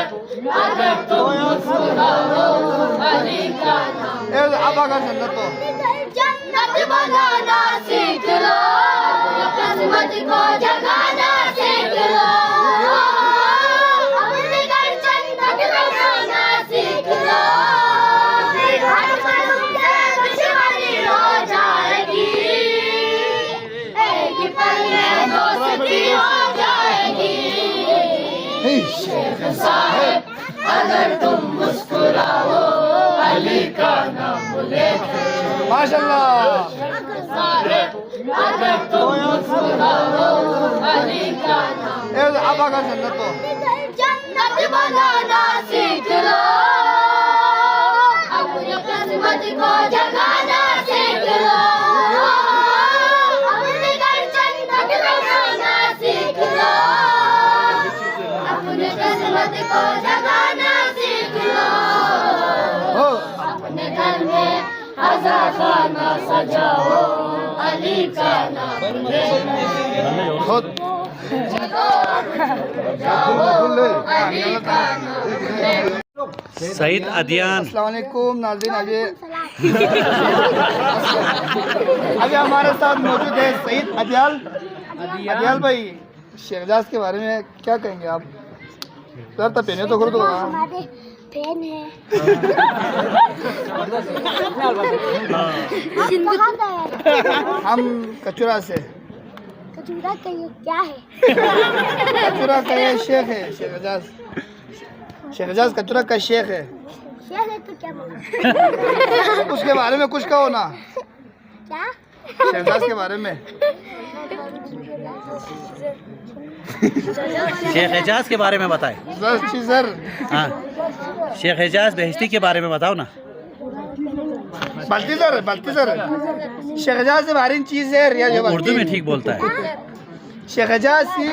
अगर तुम मुस्कुराओ अली का नाम अब अगर जन्नत तो जन्नत बनाना सीख लो, किस्मत को जगाना सीख लो, अपने घर जन्नत बनाना सीख लो। हर कदम से दुश्मनी हो जाएगी, एक पल में दोस्ती हो जाएगी। शेख साहब अगर तुम मुस्कुराओ अली का नाम लेके, माशाल्लाह। अगर तुम मुस्कुराओ अली का नाम अब अगर जन्नत तो जन्नत बनाना सीख लो, अपनी किस्मत को जगाना सीख लो, अपने घर जन्नत बनाना सीख लो, अपने किस्मत को जगाना सीख लो। अपने घर में हज़ा खाना सजाओ अली का नाम खुद सईद अदियान। अस्सलाम वालेकुम नाज़रीन। अभी हमारे साथ मौजूद है सईद अदियाल भाई। शहजाज के बारे में क्या कहेंगे आप? सर तो पहने तो करो तो हमारे फैन है। हम कचुरा से। कचूरा कहिए क्या है? कचुरा का ये शेख है शहजाज। शहजाज कचुरा का शेख है। शेर है तो क्या बोला? उसके बारे में कुछ कहो ना, क्या? शहजाज के बारे में। शेख एजाज के बारे में बताएं। सर हाँ, शेख एजाज बेहश्ती के बारे में बताओ ना। बल्कि सर शहजाज से बारीन चीज है रिया जो उर्दू में ठीक बोलता है। शहजाज की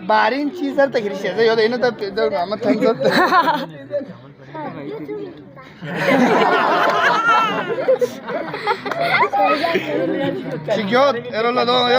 बारीन चीज सर तक शहजाज यो देनो तब इधर मोहम्मद खान सर ठीक है एरो लो दो